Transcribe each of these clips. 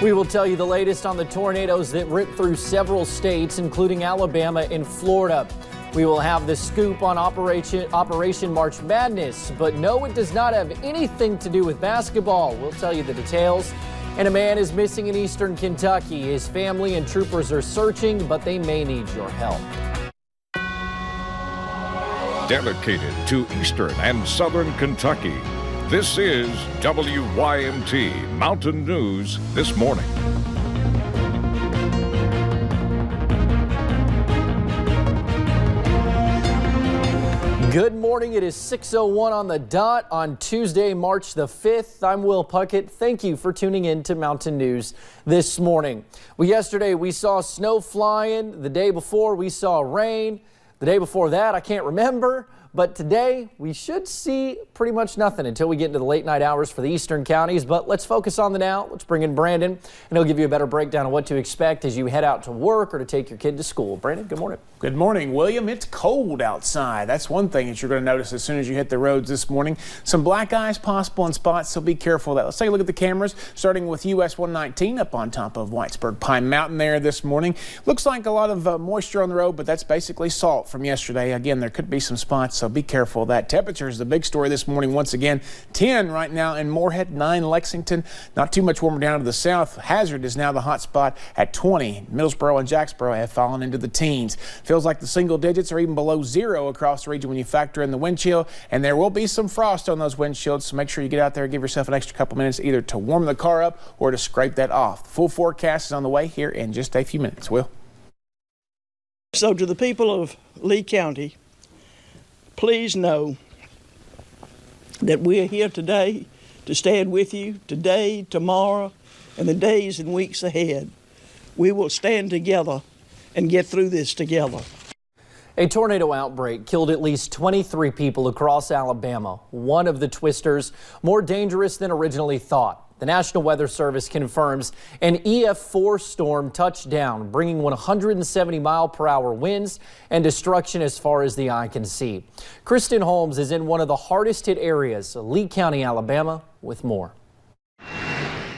We will tell you the latest on the tornadoes that ripped through several states, including Alabama and Florida. We will have the scoop on Operation March Madness, but no, it does not have anything to do with basketball. We'll tell you the details. And a man is missing in eastern Kentucky. His family and troopers are searching, but they may need your help. Dedicated to eastern and southern Kentucky, this is WYMT Mountain News This Morning. Good morning. It is 6:01 on the dot on Tuesday, March the 5th. I'm Will Puckett. Thank you for tuning in to Mountain News This Morning. Well, yesterday we saw snow flying. The day before we saw rain. The day before that, I can't remember. But today, we should see pretty much nothing until we get into the late night hours for the eastern counties. But let's focus on the now. Let's bring in Brandon, and he'll give you a better breakdown of what to expect as you head out to work or to take your kid to school. Brandon, good morning. Good morning, William. It's cold outside. That's one thing that you're going to notice as soon as you hit the roads this morning. Some black ice possible in spots, so be careful of that. Let's take a look at the cameras, starting with US 119 up on top of Whitesburg Pine Mountain there this morning. Looks like a lot of moisture on the road, but that's basically salt from yesterday. Again, there could be some spots, so be careful of that. Temperature is the big story this morning once again. 10 right now in Moorhead, 9 Lexington. Not too much warmer down to the south. Hazard is now the hot spot at 20. Middlesboro and Jacksboro have fallen into the teens. Feels like the single digits are even below zero across the region when you factor in the wind chill, and there will be some frost on those windshields, so make sure you get out there and give yourself an extra couple minutes either to warm the car up or to scrape that off. The full forecast is on the way here in just a few minutes. Will? So to the people of Lee County, please know that we are here today to stand with you today, tomorrow, and the days and weeks ahead. We will stand together and get through this together. A tornado outbreak killed at least 23 people across Alabama. One of the twisters more dangerous than originally thought. The National Weather Service confirms an EF4 storm touched down, bringing 170-mile-per-hour winds and destruction as far as the eye can see. Kristen Holmes is in one of the hardest hit areas, Lee County, Alabama, with more.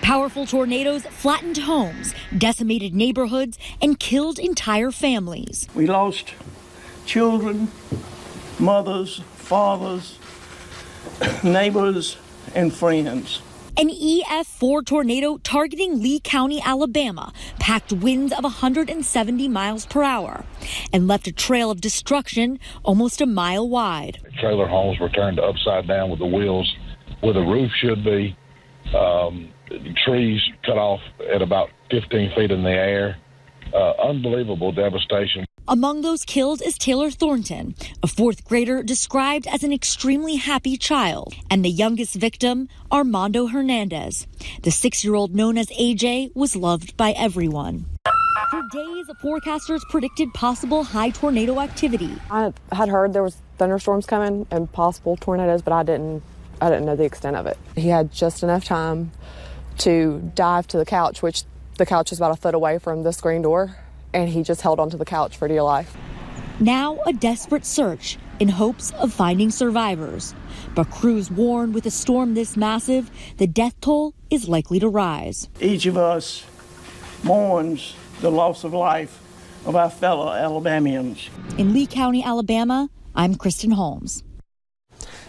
Powerful tornadoes flattened homes, decimated neighborhoods, and killed entire families. We lost children, mothers, fathers, neighbors, and friends. An EF4 tornado targeting Lee County, Alabama, packed winds of 170 miles per hour and left a trail of destruction almost a mile wide. Trailer homes were turned upside down with the wheels where the roof should be. Trees cut off at about 15 feet in the air. Unbelievable devastation. Among those killed is Taylor Thornton, a fourth grader described as an extremely happy child, and the youngest victim, Armando Hernandez. The 6-year-old known as AJ was loved by everyone. For days, forecasters predicted possible high tornado activity. I had heard there was thunderstorms coming and possible tornadoes, but I didn't know the extent of it. He had just enough time to dive to the couch, which the couch is about a foot away from the screen door, and he just held onto the couch for dear life. Now a desperate search in hopes of finding survivors. But crews warn with a storm this massive, the death toll is likely to rise. Each of us mourns the loss of life of our fellow Alabamians. In Lee County, Alabama, I'm Kristen Holmes.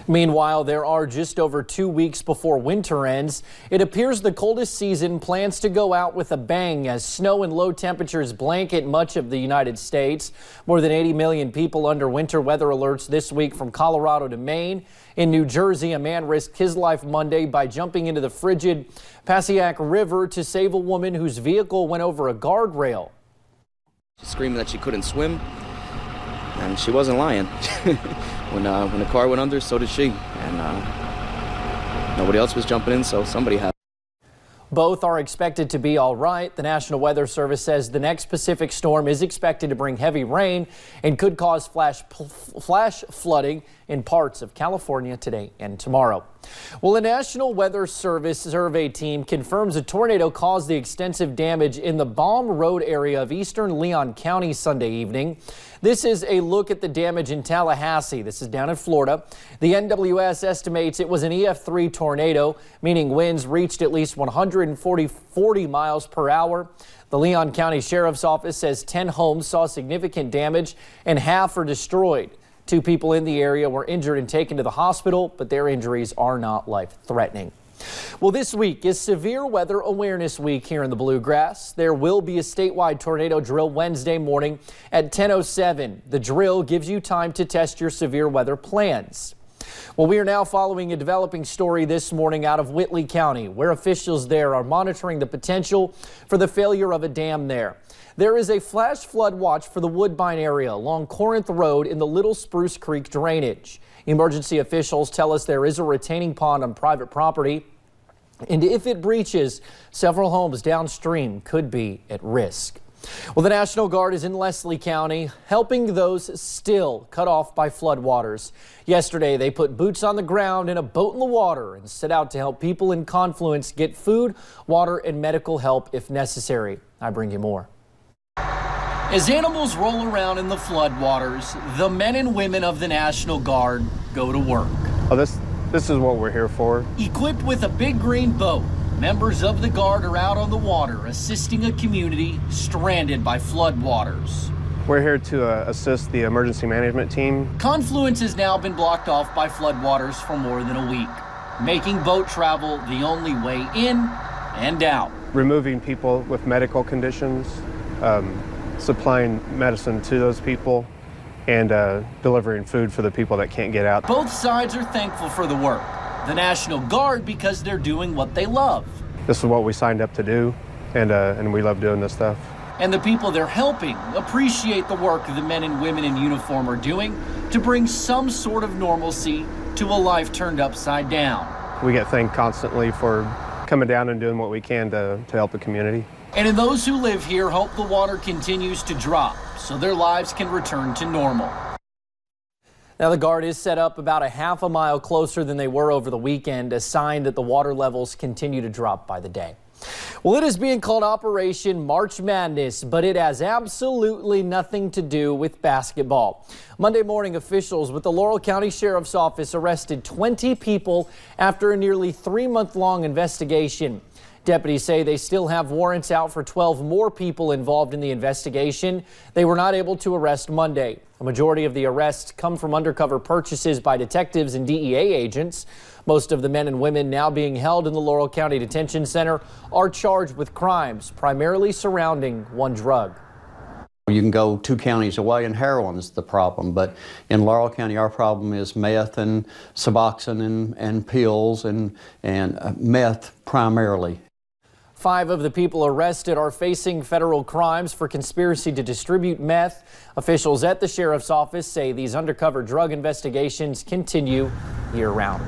Meanwhile, there are just over 2 weeks before winter ends. It appears the coldest season plans to go out with a bang as snow and low temperatures blanket much of the United States. More than 80 million people under winter weather alerts this week from Colorado to Maine. In New Jersey, a man risked his life Monday by jumping into the frigid Passaic River to save a woman whose vehicle went over a guardrail. She screamed that she couldn't swim, and she wasn't lying. When the car went under, so did she, and nobody else was jumping in, so somebody had. Both are expected to be all right. The National Weather Service says the next Pacific storm is expected to bring heavy rain and could cause flash flooding in parts of California today and tomorrow. Well, the National Weather Service survey team confirms a tornado caused the extensive damage in the Baum Road area of eastern Leon County Sunday evening. This is a look at the damage in Tallahassee. This is down in Florida. The NWS estimates it was an EF3 tornado, meaning winds reached at least 140 miles per hour. The Leon County Sheriff's Office says 10 homes saw significant damage and half are destroyed. 2 people in the area were injured and taken to the hospital, but their injuries are not life-threatening. Well, this week is Severe Weather Awareness Week here in the Bluegrass. There will be a statewide tornado drill Wednesday morning at 10:07. The drill gives you time to test your severe weather plans. Well, we are now following a developing story this morning out of Whitley County, where officials there are monitoring the potential for the failure of a dam there. There is a flash flood watch for the Woodbine area along Corinth Road in the Little Spruce Creek drainage. Emergency officials tell us there is a retaining pond on private property, and if it breaches, several homes downstream could be at risk. Well, the National Guard is in Leslie County, helping those still cut off by floodwaters. Yesterday, they put boots on the ground and a boat in the water and set out to help people in Confluence get food, water, and medical help if necessary. I bring you more. As animals roll around in the floodwaters, the men and women of the National Guard go to work. Oh, this is what we're here for. Equipped with a big green boat, members of the Guard are out on the water assisting a community stranded by floodwaters. We're here to assist the emergency management team. Confluence has now been blocked off by floodwaters for more than a week, making boat travel the only way in and out. Removing people with medical conditions, supplying medicine to those people, and delivering food for the people that can't get out. Both sides are thankful for the work. The National Guard because they're doing what they love. This is what we signed up to do, and we love doing this stuff. And the people they're helping appreciate the work the men and women in uniform are doing to bring some sort of normalcy to a life turned upside down. We get thanked constantly for coming down and doing what we can to help the community. And those who live here hope the water continues to drop so their lives can return to normal. Now, the Guard is set up about a half a mile closer than they were over the weekend, a sign that the water levels continue to drop by the day. Well, it is being called Operation March Madness, but it has absolutely nothing to do with basketball. Monday morning, officials with the Laurel County Sheriff's Office arrested 20 people after a nearly 3-month-long investigation. Deputies say they still have warrants out for 12 more people involved in the investigation. They were not able to arrest Monday. A majority of the arrests come from undercover purchases by detectives and DEA agents. Most of the men and women now being held in the Laurel County Detention Center are charged with crimes primarily surrounding one drug. You can go 2 counties away and heroin's the problem, but in Laurel County our problem is meth and Suboxone and pills and meth primarily. 5 of the people arrested are facing federal crimes for conspiracy to distribute meth. Officials at the Sheriff's Office say these undercover drug investigations continue year-round.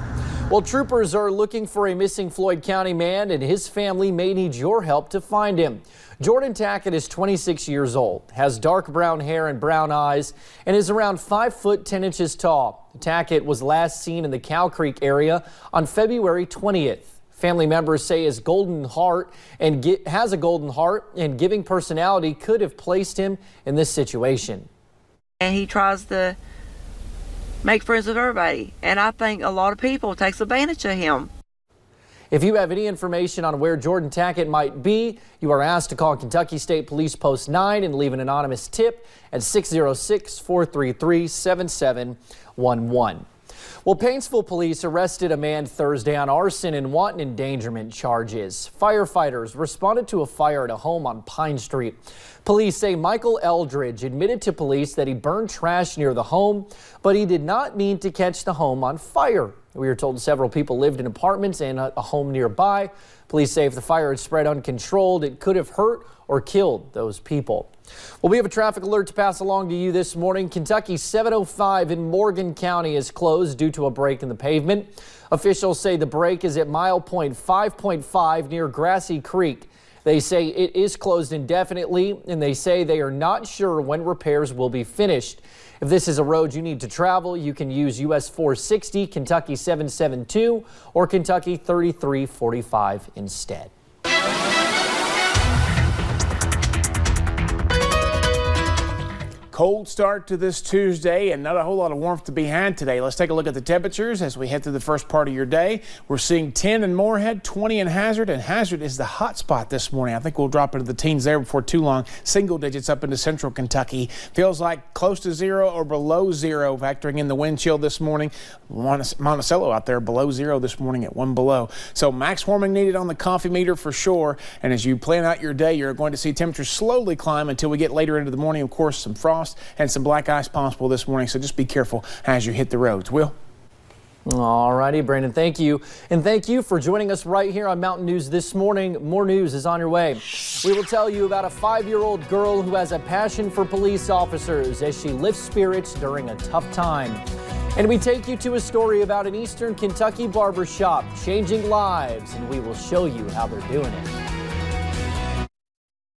Well, troopers are looking for a missing Floyd County man, and his family may need your help to find him. Jordan Tackett is 26 years old, has dark brown hair and brown eyes, and is around 5 foot 10 inches tall. Tackett was last seen in the Cow Creek area on February 20th. Family members say his golden heart has a golden heart, and giving personality could have placed him in this situation. And he tries to make friends with everybody, and I think a lot of people takes advantage of him. If you have any information on where Jordan Tackett might be, you are asked to call Kentucky State Police Post 9 and leave an anonymous tip at 606-433-7711. Well, Painesville police arrested a man Thursday on arson and wanton endangerment charges. Firefighters responded to a fire at a home on Pine Street. Police say Michael Eldridge admitted to police that he burned trash near the home, but he did not mean to catch the home on fire. We are told several people lived in apartments and a home nearby. Police say if the fire had spread uncontrolled, it could have hurt or killed those people. Well, we have a traffic alert to pass along to you this morning. Kentucky 705 in Morgan County is closed due to a break in the pavement. Officials say the break is at mile point 5.5 near Grassy Creek. They say it is closed indefinitely, and they say they are not sure when repairs will be finished. If this is a road you need to travel, you can use US 460, Kentucky 772, or Kentucky 3345 instead. Cold start to this Tuesday and not a whole lot of warmth to be had today. Let's take a look at the temperatures as we head through the first part of your day. We're seeing 10 in Moorhead, 20 in Hazard, and Hazard is the hot spot this morning. I think we'll drop into the teens there before too long. Single digits up into central Kentucky. Feels like close to 0 or below 0, factoring in the wind chill this morning. Monticello out there below 0 this morning at 1 below. So max warming needed on the coffee meter for sure. And as you plan out your day, you're going to see temperatures slowly climb until we get later into the morning. Of course, some frost and some black ice possible this morning, so just be careful as you hit the roads. Will? All righty, Brandon, thank you. And thank you for joining us right here on Mountain News this morning. More news is on your way. We will tell you about a 5-year-old girl who has a passion for police officers as she lifts spirits during a tough time. And we take you to a story about an Eastern Kentucky barbershop changing lives, and we will show you how they're doing it.